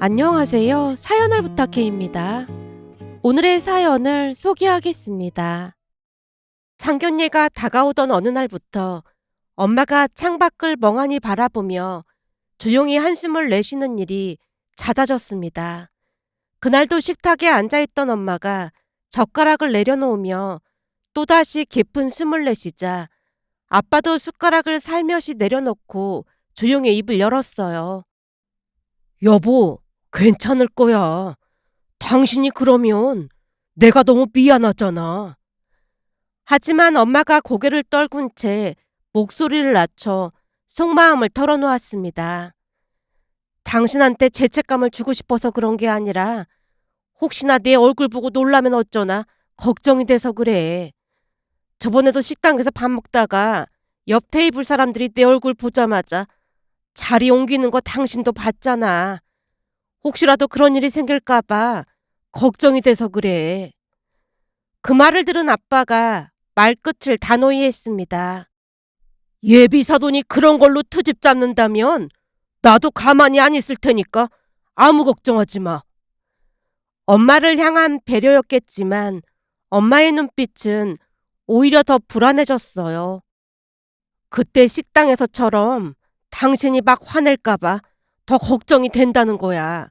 안녕하세요. 사연을 부탁해입니다. 오늘의 사연을 소개하겠습니다. 상견례가 다가오던 어느 날부터 엄마가 창밖을 멍하니 바라보며 조용히 한숨을 내쉬는 일이 잦아졌습니다. 그날도 식탁에 앉아있던 엄마가 젓가락을 내려놓으며 또다시 깊은 숨을 내쉬자 아빠도 숟가락을 살며시 내려놓고 조용히 입을 열었어요. 여보, 괜찮을 거야. 당신이 그러면 내가 너무 미안하잖아. 하지만 엄마가 고개를 떨군 채 목소리를 낮춰 속마음을 털어놓았습니다. 당신한테 죄책감을 주고 싶어서 그런 게 아니라 혹시나 내 얼굴 보고 놀라면 어쩌나 걱정이 돼서 그래. 저번에도 식당에서 밥 먹다가 옆 테이블 사람들이 내 얼굴 보자마자 자리 옮기는 거 당신도 봤잖아. 혹시라도 그런 일이 생길까봐 걱정이 돼서 그래. 그 말을 들은 아빠가 말끝을 단호히 했습니다. 예비사돈이 그런 걸로 트집 잡는다면 나도 가만히 안 있을 테니까 아무 걱정하지 마. 엄마를 향한 배려였겠지만 엄마의 눈빛은 오히려 더 불안해졌어요. 그때 식당에서처럼 당신이 막 화낼까봐 더 걱정이 된다는 거야.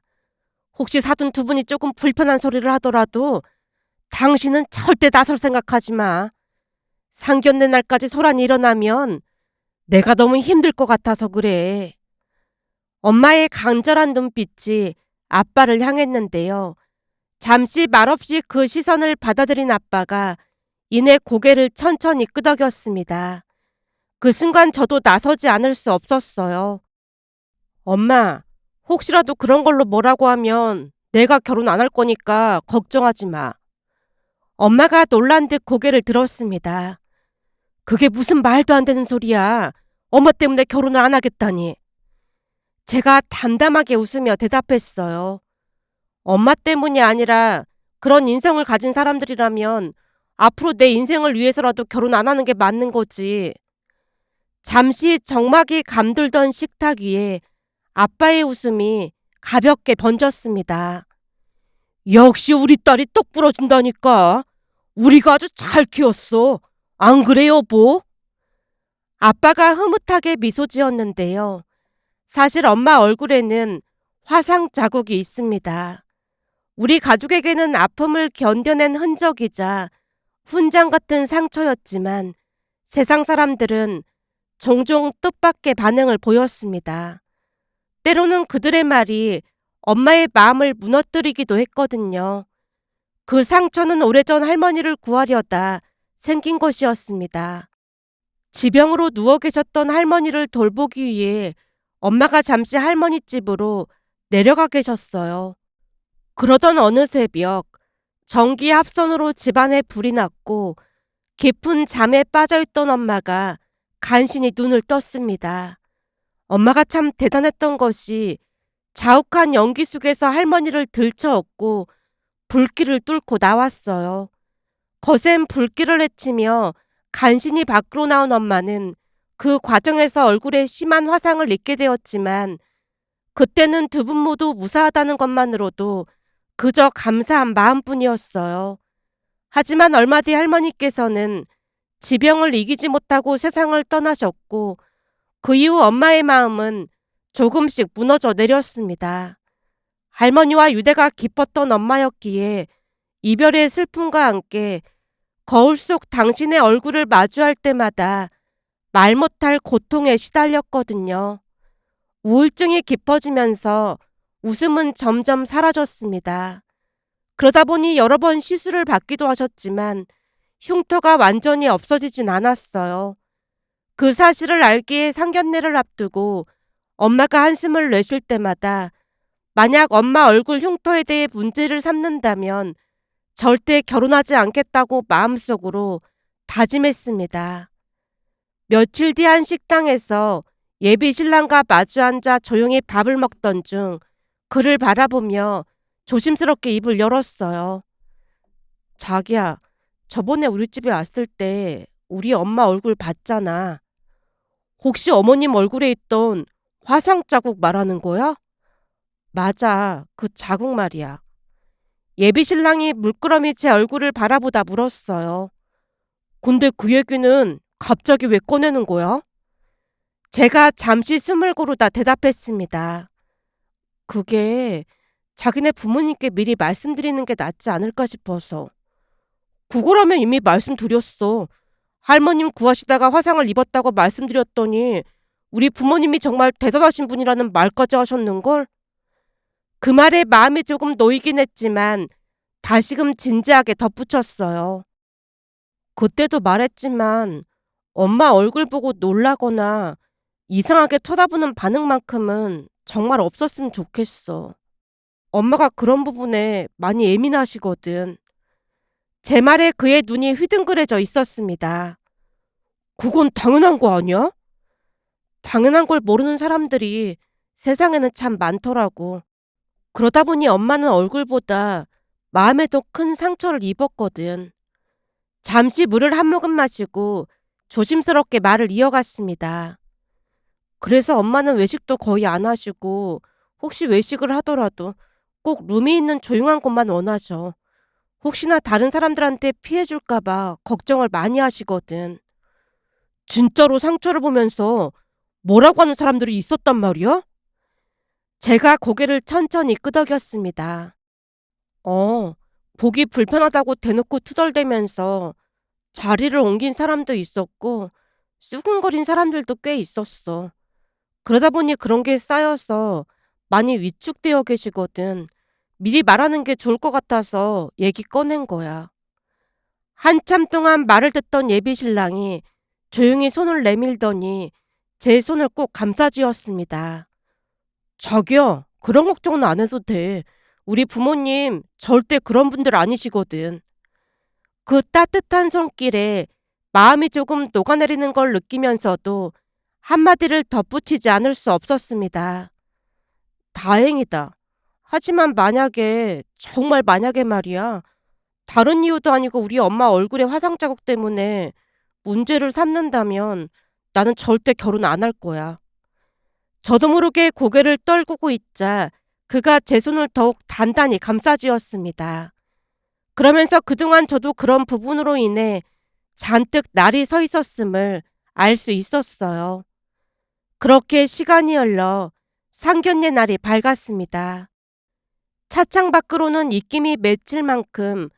혹시 사돈 두 분이 조금 불편한 소리를 하더라도 당신은 절대 나설 생각하지 마. 상견례 날까지 소란이 일어나면 내가 너무 힘들 것 같아서 그래. 엄마의 간절한 눈빛이 아빠를 향했는데요. 잠시 말없이 그 시선을 받아들인 아빠가 이내 고개를 천천히 끄덕였습니다. 그 순간 저도 나서지 않을 수 없었어요. 엄마, 혹시라도 그런 걸로 뭐라고 하면 내가 결혼 안 할 거니까 걱정하지 마. 엄마가 놀란 듯 고개를 들었습니다. 그게 무슨 말도 안 되는 소리야. 엄마 때문에 결혼을 안 하겠다니. 제가 담담하게 웃으며 대답했어요. 엄마 때문이 아니라 그런 인성을 가진 사람들이라면 앞으로 내 인생을 위해서라도 결혼 안 하는 게 맞는 거지. 잠시 정막이 감돌던 식탁 위에 아빠의 웃음이 가볍게 번졌습니다. 역시 우리 딸이 똑 부러진다니까. 우리가 아주 잘 키웠어. 안 그래 여보? 아빠가 흐뭇하게 미소 지었는데요. 사실 엄마 얼굴에는 화상 자국이 있습니다. 우리 가족에게는 아픔을 견뎌낸 흔적이자 훈장 같은 상처였지만 세상 사람들은 종종 뜻밖의 반응을 보였습니다. 때로는 그들의 말이 엄마의 마음을 무너뜨리기도 했거든요. 그 상처는 오래전 할머니를 구하려다 생긴 것이었습니다. 지병으로 누워 계셨던 할머니를 돌보기 위해 엄마가 잠시 할머니 집으로 내려가 계셨어요. 그러던 어느 새벽 전기 합선으로 집안에 불이 났고 깊은 잠에 빠져있던 엄마가 간신히 눈을 떴습니다. 엄마가 참 대단했던 것이 자욱한 연기 속에서 할머니를 들쳐업고 불길을 뚫고 나왔어요. 거센 불길을 헤치며 간신히 밖으로 나온 엄마는 그 과정에서 얼굴에 심한 화상을 입게 되었지만 그때는 두 분 모두 무사하다는 것만으로도 그저 감사한 마음뿐이었어요. 하지만 얼마 뒤 할머니께서는 지병을 이기지 못하고 세상을 떠나셨고 그 이후 엄마의 마음은 조금씩 무너져 내렸습니다. 할머니와 유대가 깊었던 엄마였기에 이별의 슬픔과 함께 거울 속 당신의 얼굴을 마주할 때마다 말 못할 고통에 시달렸거든요. 우울증이 깊어지면서 웃음은 점점 사라졌습니다. 그러다 보니 여러 번 시술을 받기도 하셨지만 흉터가 완전히 없어지진 않았어요. 그 사실을 알기에 상견례를 앞두고 엄마가 한숨을 내쉴 때마다 만약 엄마 얼굴 흉터에 대해 문제를 삼는다면 절대 결혼하지 않겠다고 마음속으로 다짐했습니다. 며칠 뒤 한 식당에서 예비 신랑과 마주 앉아 조용히 밥을 먹던 중 그를 바라보며 조심스럽게 입을 열었어요. 자기야, 저번에 우리 집에 왔을 때 우리 엄마 얼굴 봤잖아. 혹시 어머님 얼굴에 있던 화상 자국 말하는 거야? 맞아, 그 자국 말이야. 예비 신랑이 물끄러미 제 얼굴을 바라보다 물었어요. 근데 그 얘기는 갑자기 왜 꺼내는 거야? 제가 잠시 숨을 고르다 대답했습니다. 그게 자기네 부모님께 미리 말씀드리는 게 낫지 않을까 싶어서. 그거라면 이미 말씀드렸어. 할머님 구하시다가 화상을 입었다고 말씀드렸더니 우리 부모님이 정말 대단하신 분이라는 말까지 하셨는걸? 그 말에 마음이 조금 놓이긴 했지만 다시금 진지하게 덧붙였어요. 그때도 말했지만 엄마 얼굴 보고 놀라거나 이상하게 쳐다보는 반응만큼은 정말 없었으면 좋겠어. 엄마가 그런 부분에 많이 예민하시거든. 제 말에 그의 눈이 휘둥그레져 있었습니다. 그건 당연한 거 아니야? 당연한 걸 모르는 사람들이 세상에는 참 많더라고. 그러다 보니 엄마는 얼굴보다 마음에 더 큰 상처를 입었거든. 잠시 물을 한 모금 마시고 조심스럽게 말을 이어갔습니다. 그래서 엄마는 외식도 거의 안 하시고 혹시 외식을 하더라도 꼭 룸이 있는 조용한 곳만 원하셔. 혹시나 다른 사람들한테 피해 줄까봐 걱정을 많이 하시거든. 진짜로 상처를 보면서 뭐라고 하는 사람들이 있었단 말이야? 제가 고개를 천천히 끄덕였습니다. 어, 보기 불편하다고 대놓고 투덜대면서 자리를 옮긴 사람도 있었고 수근거린 사람들도 꽤 있었어. 그러다 보니 그런 게 쌓여서 많이 위축되어 계시거든. 미리 말하는 게 좋을 것 같아서 얘기 꺼낸 거야. 한참 동안 말을 듣던 예비 신랑이 조용히 손을 내밀더니 제 손을 꼭 감싸쥐었습니다. 자기야, 그런 걱정은 안 해도 돼. 우리 부모님 절대 그런 분들 아니시거든. 그 따뜻한 손길에 마음이 조금 녹아내리는 걸 느끼면서도 한마디를 덧붙이지 않을 수 없었습니다. 다행이다. 하지만 만약에, 정말 만약에 말이야. 다른 이유도 아니고 우리 엄마 얼굴에 화상 자국 때문에 문제를 삼는다면 나는 절대 결혼 안 할 거야. 저도 모르게 고개를 떨구고 있자 그가 제 손을 더욱 단단히 감싸쥐었습니다. 그러면서 그동안 저도 그런 부분으로 인해 잔뜩 날이 서 있었음을 알 수 있었어요. 그렇게 시간이 흘러 상견례 날이 밝았습니다. 차창 밖으로는 입김이 맺힐 만큼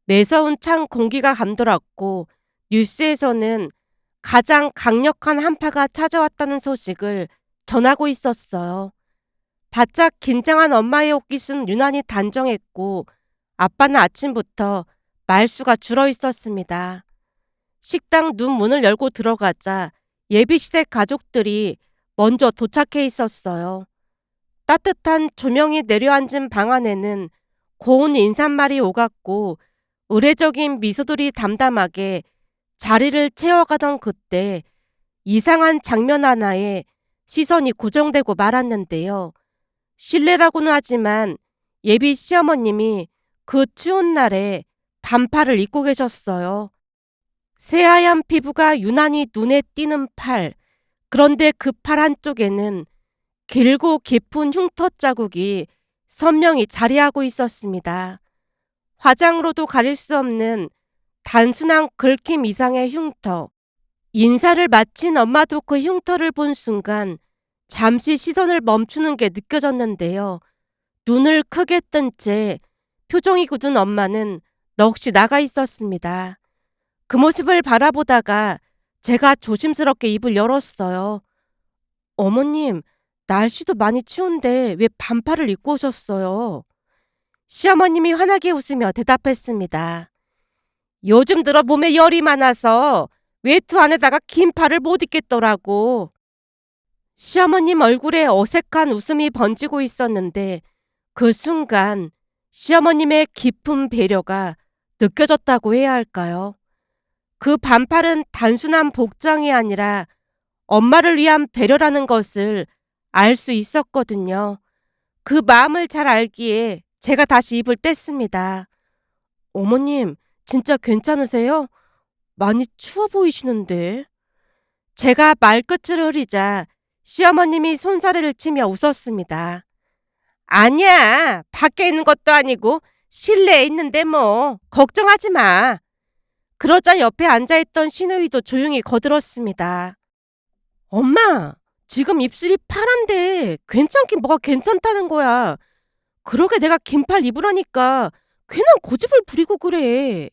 매서운 찬 공기가 감돌았고 뉴스에서는 가장 강력한 한파가 찾아왔다는 소식을 전하고 있었어요. 바짝 긴장한 엄마의 옷깃은 유난히 단정했고 아빠는 아침부터 말수가 줄어 있었습니다. 식당 눈 문을 열고 들어가자 예비시댁 가족들이 먼저 도착해 있었어요. 따뜻한 조명이 내려앉은 방 안에는 고운 인사말이 오갔고 의례적인 미소들이 담담하게 자리를 채워가던 그때 이상한 장면 하나에 시선이 고정되고 말았는데요. 실례라고는 하지만 예비 시어머님이 그 추운 날에 반팔을 입고 계셨어요. 새하얀 피부가 유난히 눈에 띄는 팔, 그런데 그 팔 한쪽에는 길고 깊은 흉터 자국이 선명히 자리하고 있었습니다. 화장으로도 가릴 수 없는 단순한 긁힘 이상의 흉터. 인사를 마친 엄마도 그 흉터를 본 순간 잠시 시선을 멈추는 게 느껴졌는데요. 눈을 크게 뜬 채 표정이 굳은 엄마는 넋이 나가 있었습니다. 그 모습을 바라보다가 제가 조심스럽게 입을 열었어요. 어머님, 날씨도 많이 추운데 왜 반팔을 입고 오셨어요? 시어머님이 환하게 웃으며 대답했습니다. 요즘 들어 몸에 열이 많아서 외투 안에다가 긴 팔을 못 입겠더라고. 시어머님 얼굴에 어색한 웃음이 번지고 있었는데 그 순간 시어머님의 깊은 배려가 느껴졌다고 해야 할까요? 그 반팔은 단순한 복장이 아니라 엄마를 위한 배려라는 것을 알 수 있었거든요. 그 마음을 잘 알기에 제가 다시 입을 뗐습니다. 어머님, 진짜 괜찮으세요? 많이 추워 보이시는데. 제가 말끝을 흐리자 시어머님이 손사래를 치며 웃었습니다. 아니야. 밖에 있는 것도 아니고 실내에 있는데 뭐. 걱정하지 마. 그러자 옆에 앉아있던 시누이도 조용히 거들었습니다. 엄마, 지금 입술이 파란데 괜찮긴 뭐가 괜찮다는 거야. 그러게 내가 긴팔 입으라니까 괜한 고집을 부리고 그래.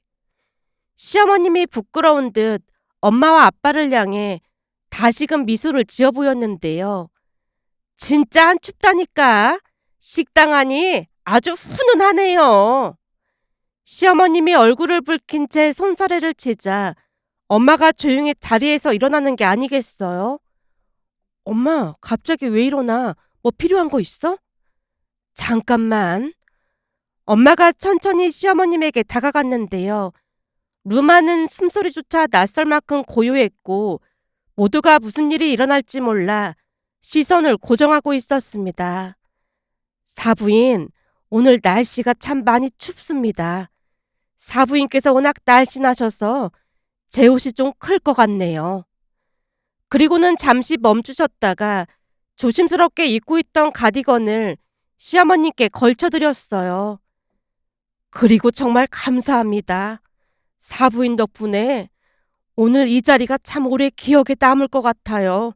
시어머님이 부끄러운 듯 엄마와 아빠를 향해 다시금 미소를 지어 보였는데요. 진짜 안 춥다니까. 식당 안이 아주 훈훈하네요. 시어머님이 얼굴을 붉힌 채 손사래를 치자 엄마가 조용히 자리에서 일어나는 게 아니겠어요? 엄마, 갑자기 왜 일어나? 뭐 필요한 거 있어? 잠깐만. 엄마가 천천히 시어머님에게 다가갔는데요. 룸안은 숨소리조차 낯설 만큼 고요했고 모두가 무슨 일이 일어날지 몰라 시선을 고정하고 있었습니다. 사부인, 오늘 날씨가 참 많이 춥습니다. 사부인께서 워낙 날씬하셔서 제 옷이 좀 클 것 같네요. 그리고는 잠시 멈추셨다가 조심스럽게 입고 있던 가디건을 시어머님께 걸쳐드렸어요. 그리고 정말 감사합니다. 사부인 덕분에 오늘 이 자리가 참 오래 기억에 남을 것 같아요.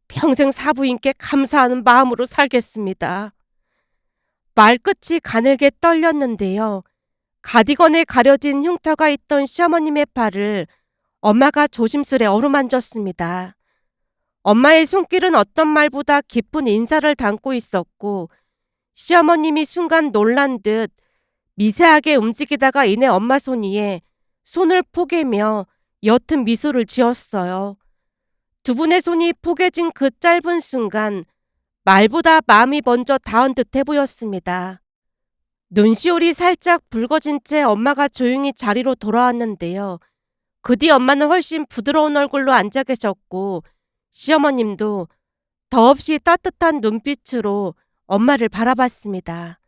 평생 사부인께 감사하는 마음으로 살겠습니다. 말끝이 가늘게 떨렸는데요. 가디건에 가려진 흉터가 있던 시어머님의 팔을 엄마가 조심스레 어루만졌습니다. 엄마의 손길은 어떤 말보다 깊은 인사를 담고 있었고 시어머님이 순간 놀란 듯 미세하게 움직이다가 이내 엄마 손 위에 손을 포개며 옅은 미소를 지었어요. 두 분의 손이 포개진 그 짧은 순간 말보다 마음이 먼저 닿은 듯해 보였습니다. 눈시울이 살짝 붉어진 채 엄마가 조용히 자리로 돌아왔는데요. 그 뒤 엄마는 훨씬 부드러운 얼굴로 앉아 계셨고 시어머님도 더없이 따뜻한 눈빛으로 엄마를 바라봤습니다.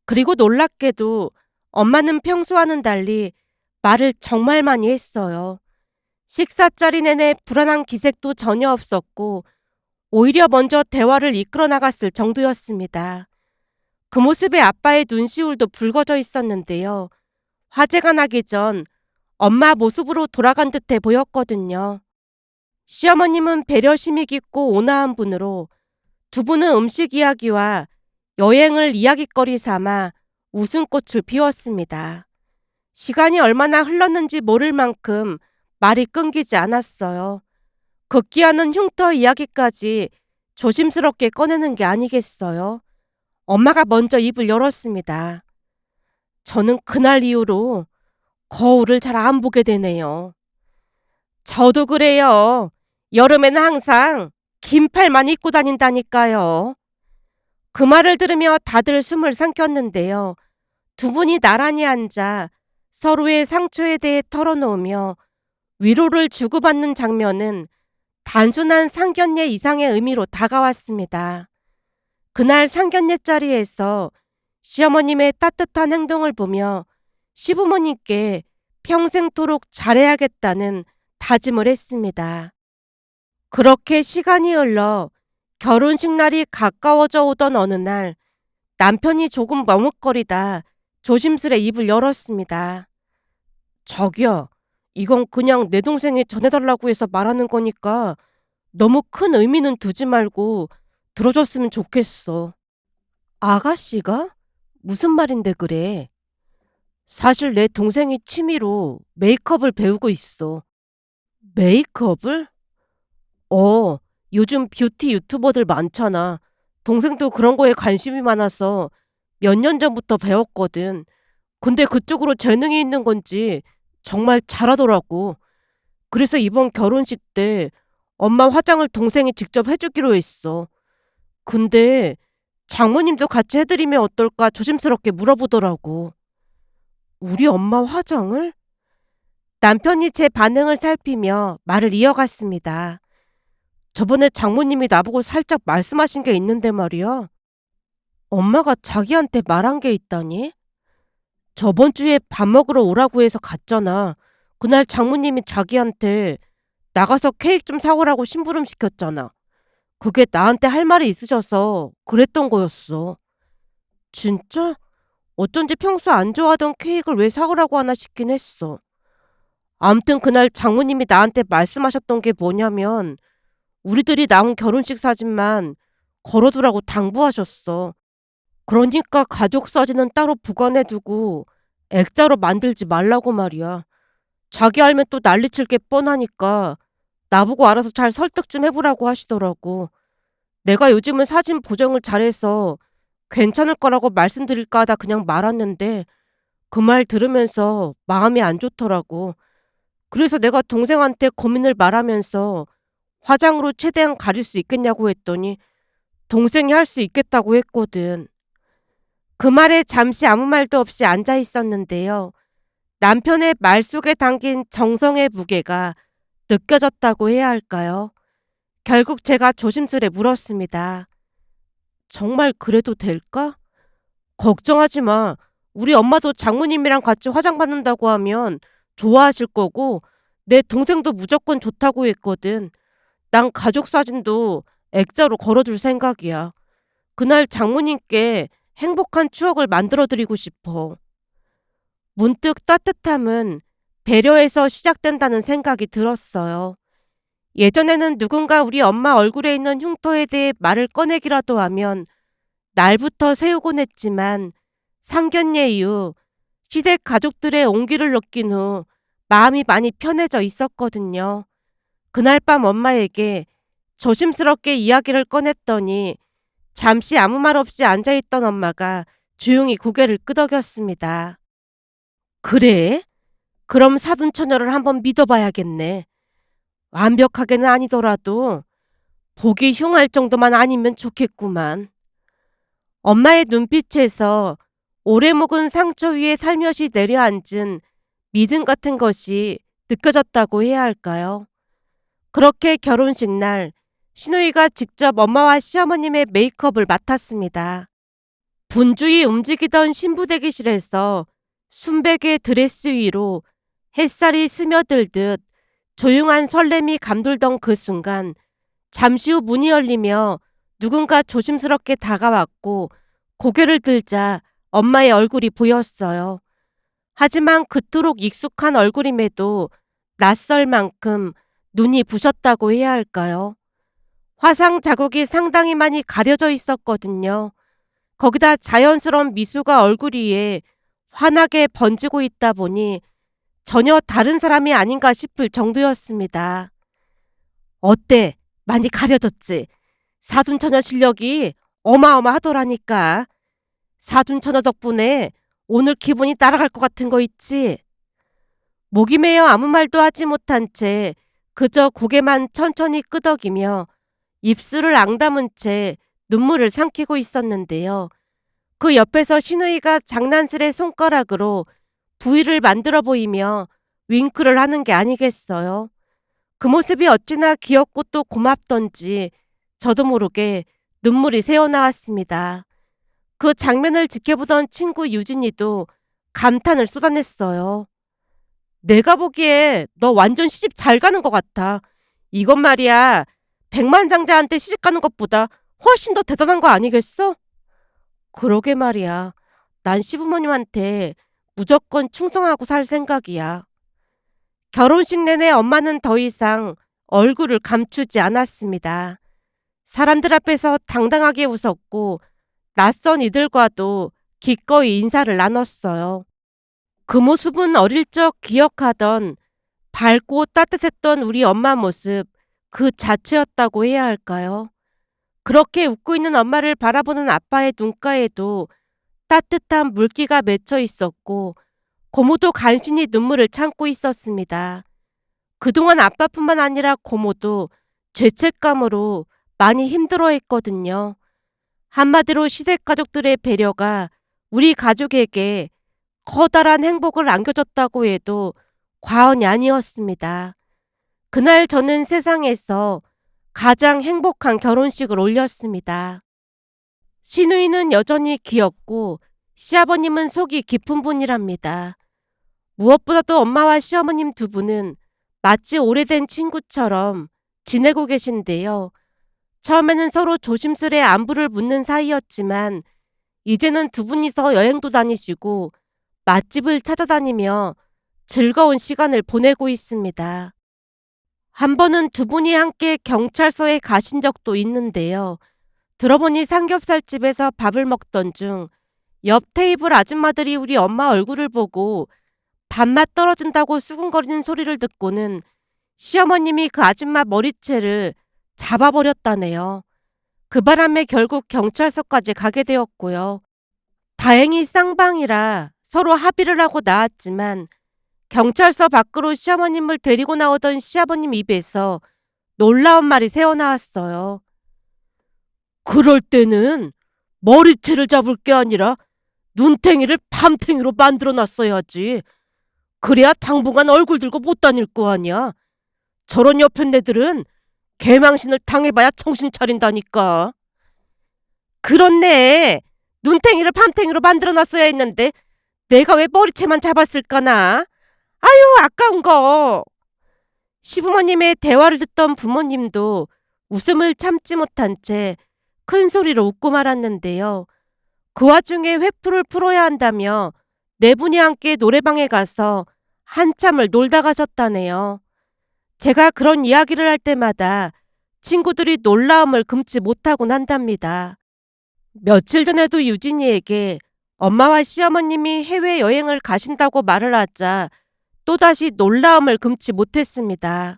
그리고 놀랍게도 엄마는 평소와는 달리 말을 정말 많이 했어요. 식사 자리 내내 불안한 기색도 전혀 없었고 오히려 먼저 대화를 이끌어 나갔을 정도였습니다. 그 모습에 아빠의 눈시울도 붉어져 있었는데요. 화재가 나기 전 엄마 모습으로 돌아간 듯해 보였거든요. 시어머님은 배려심이 깊고 온화한 분으로 두 분은 음식 이야기와 여행을 이야깃거리 삼아 웃음꽃을 피웠습니다. 시간이 얼마나 흘렀는지 모를 만큼 말이 끊기지 않았어요. 극기하는 흉터 이야기까지 조심스럽게 꺼내는 게 아니겠어요. 엄마가 먼저 입을 열었습니다. 저는 그날 이후로 거울을 잘 안 보게 되네요. 저도 그래요. 여름에는 항상 긴팔만 입고 다닌다니까요. 그 말을 들으며 다들 숨을 삼켰는데요. 두 분이 나란히 앉아 서로의 상처에 대해 털어놓으며 위로를 주고받는 장면은 단순한 상견례 이상의 의미로 다가왔습니다. 그날 상견례 자리에서 시어머님의 따뜻한 행동을 보며 시부모님께 평생토록 잘해야겠다는 다짐을 했습니다. 그렇게 시간이 흘러 결혼식 날이 가까워져 오던 어느 날 남편이 조금 머뭇거리다 조심스레 입을 열었습니다. 자기야, 이건 그냥 내 동생이 전해달라고 해서 말하는 거니까 너무 큰 의미는 두지 말고 들어줬으면 좋겠어. 아가씨가? 무슨 말인데 그래? 사실 내 동생이 취미로 메이크업을 배우고 있어. 메이크업을? 요즘 뷰티 유튜버들 많잖아. 동생도 그런 거에 관심이 많아서 몇 년 전부터 배웠거든. 근데 그쪽으로 재능이 있는 건지 정말 잘하더라고. 그래서 이번 결혼식 때 엄마 화장을 동생이 직접 해주기로 했어. 근데 장모님도 같이 해드리면 어떨까 조심스럽게 물어보더라고. 우리 엄마 화장을? 남편이 제 반응을 살피며 말을 이어갔습니다. 저번에 장모님이 나보고 살짝 말씀하신 게 있는데 말이야. 엄마가 자기한테 말한 게 있다니? 저번 주에 밥 먹으러 오라고 해서 갔잖아. 그날 장모님이 자기한테 나가서 케이크 좀 사오라고 심부름 시켰잖아. 그게 나한테 할 말이 있으셔서 그랬던 거였어. 진짜? 어쩐지 평소 안 좋아하던 케이크를 왜 사오라고 하나 싶긴 했어. 암튼 그날 장모님이 나한테 말씀하셨던 게 뭐냐면 우리들이 나온 결혼식 사진만 걸어두라고 당부하셨어. 그러니까 가족 사진은 따로 보관해두고 액자로 만들지 말라고 말이야. 자기 알면 또 난리칠 게 뻔하니까 나보고 알아서 잘 설득 좀 해보라고 하시더라고. 내가 요즘은 사진 보정을 잘해서 괜찮을 거라고 말씀드릴까 하다 그냥 말았는데 그 말 들으면서 마음이 안 좋더라고. 그래서 내가 동생한테 고민을 말하면서 화장으로 최대한 가릴 수 있겠냐고 했더니 동생이 할 수 있겠다고 했거든. 그 말에 잠시 아무 말도 없이 앉아 있었는데요. 남편의 말 속에 담긴 정성의 무게가 느껴졌다고 해야 할까요? 결국 제가 조심스레 물었습니다. 정말 그래도 될까? 걱정하지 마. 우리 엄마도 장모님이랑 같이 화장 받는다고 하면 좋아하실 거고 내 동생도 무조건 좋다고 했거든. 난 가족 사진도 액자로 걸어둘 생각이야. 그날 장모님께 행복한 추억을 만들어드리고 싶어. 문득 따뜻함은 배려에서 시작된다는 생각이 들었어요. 예전에는 누군가 우리 엄마 얼굴에 있는 흉터에 대해 말을 꺼내기라도 하면 날부터 세우곤 했지만 상견례 이후 시댁 가족들의 온기를 느낀 후 마음이 많이 편해져 있었거든요. 그날 밤 엄마에게 조심스럽게 이야기를 꺼냈더니 잠시 아무 말 없이 앉아있던 엄마가 조용히 고개를 끄덕였습니다. 그래? 그럼 사돈처녀를 한번 믿어봐야겠네. 완벽하게는 아니더라도 보기 흉할 정도만 아니면 좋겠구만. 엄마의 눈빛에서 오래 묵은 상처 위에 살며시 내려앉은 믿음 같은 것이 느껴졌다고 해야 할까요? 그렇게 결혼식 날 시누이가 직접 엄마와 시어머님의 메이크업을 맡았습니다. 분주히 움직이던 신부 대기실에서 순백의 드레스 위로 햇살이 스며들듯 조용한 설렘이 감돌던 그 순간 잠시 후 문이 열리며 누군가 조심스럽게 다가왔고 고개를 들자 엄마의 얼굴이 보였어요. 하지만 그토록 익숙한 얼굴임에도 낯설 만큼 눈이 부셨다고 해야 할까요? 화상 자국이 상당히 많이 가려져 있었거든요. 거기다 자연스러운 미소가 얼굴 위에 환하게 번지고 있다 보니 전혀 다른 사람이 아닌가 싶을 정도였습니다. 어때? 많이 가려졌지? 사돈처녀 실력이 어마어마하더라니까. 사돈처녀 덕분에 오늘 기분이 따라갈 것 같은 거 있지? 목이 메어 아무 말도 하지 못한 채 그저 고개만 천천히 끄덕이며 입술을 앙다문 채 눈물을 삼키고 있었는데요. 그 옆에서 시누이가 장난스레 손가락으로 부위를 만들어 보이며 윙크를 하는 게 아니겠어요. 그 모습이 어찌나 귀엽고 또 고맙던지 저도 모르게 눈물이 새어나왔습니다. 그 장면을 지켜보던 친구 유진이도 감탄을 쏟아냈어요. 내가 보기에 너 완전 시집 잘 가는 것 같아. 이건 말이야, 백만장자한테 시집 가는 것보다 훨씬 더 대단한 거 아니겠어? 그러게 말이야. 난 시부모님한테 무조건 충성하고 살 생각이야. 결혼식 내내 엄마는 더 이상 얼굴을 감추지 않았습니다. 사람들 앞에서 당당하게 웃었고 낯선 이들과도 기꺼이 인사를 나눴어요. 그 모습은 어릴 적 기억하던 밝고 따뜻했던 우리 엄마 모습 그 자체였다고 해야 할까요? 그렇게 웃고 있는 엄마를 바라보는 아빠의 눈가에도 따뜻한 물기가 맺혀 있었고 고모도 간신히 눈물을 참고 있었습니다. 그동안 아빠뿐만 아니라 고모도 죄책감으로 많이 힘들어했거든요. 한마디로 시댁 가족들의 배려가 우리 가족에게 커다란 행복을 안겨줬다고 해도 과언이 아니었습니다. 그날 저는 세상에서 가장 행복한 결혼식을 올렸습니다. 시누이는 여전히 귀엽고 시아버님은 속이 깊은 분이랍니다. 무엇보다도 엄마와 시어머님 두 분은 마치 오래된 친구처럼 지내고 계신데요. 처음에는 서로 조심스레 안부를 묻는 사이였지만 이제는 두 분이서 여행도 다니시고 맛집을 찾아다니며 즐거운 시간을 보내고 있습니다. 한 번은 두 분이 함께 경찰서에 가신 적도 있는데요. 들어보니 삼겹살집에서 밥을 먹던 중 옆 테이블 아줌마들이 우리 엄마 얼굴을 보고 밥맛 떨어진다고 수군거리는 소리를 듣고는 시어머님이 그 아줌마 머리채를 잡아버렸다네요. 그 바람에 결국 경찰서까지 가게 되었고요. 다행히 쌍방이라 서로 합의를 하고 나왔지만 경찰서 밖으로 시어머님을 데리고 나오던 시아버님 입에서 놀라운 말이 새어나왔어요. 그럴 때는 머리채를 잡을 게 아니라 눈탱이를 밤탱이로 만들어놨어야지. 그래야 당분간 얼굴 들고 못 다닐 거 아니야. 저런 여편네들은 개망신을 당해봐야 정신 차린다니까. 그렇네. 눈탱이를 밤탱이로 만들어놨어야 했는데 내가 왜 머리채만 잡았을까나. 아유, 아까운 거. 시부모님의 대화를 듣던 부모님도 웃음을 참지 못한 채 큰 소리로 웃고 말았는데요. 그 와중에 회풀을 풀어야 한다며 네 분이 함께 노래방에 가서 한참을 놀다 가셨다네요. 제가 그런 이야기를 할 때마다 친구들이 놀라움을 금치 못하곤 한답니다. 며칠 전에도 유진이에게 엄마와 시어머님이 해외여행을 가신다고 말을 하자 또다시 놀라움을 금치 못했습니다.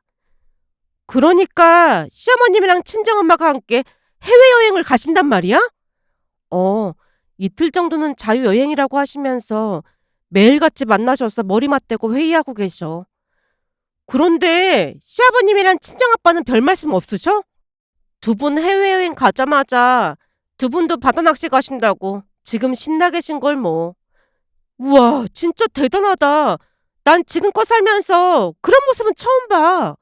그러니까 시어머님이랑 친정엄마가 함께 해외여행을 가신단 말이야? 이틀 정도는 자유여행이라고 하시면서 매일같이 만나셔서 머리 맞대고 회의하고 계셔. 그런데 시아버님이랑 친정아빠는 별 말씀 없으셔? 두 분 해외여행 가자마자 두 분도 바다낚시 가신다고 지금 신나 계신 걸 뭐. 우와, 진짜 대단하다. 난 지금껏 살면서 그런 모습은 처음 봐.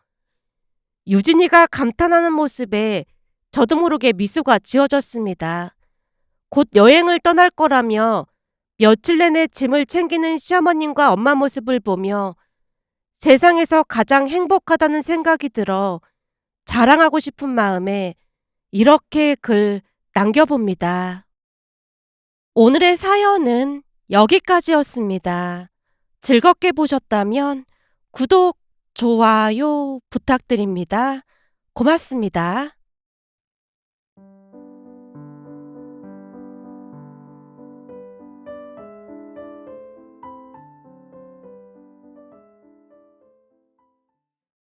유진이가 감탄하는 모습에 저도 모르게 미소가 지어졌습니다. 곧 여행을 떠날 거라며 며칠 내내 짐을 챙기는 시어머님과 엄마 모습을 보며 세상에서 가장 행복하다는 생각이 들어 자랑하고 싶은 마음에 이렇게 글 남겨봅니다. 오늘의 사연은 여기까지였습니다. 즐겁게 보셨다면 구독, 좋아요 부탁드립니다. 고맙습니다.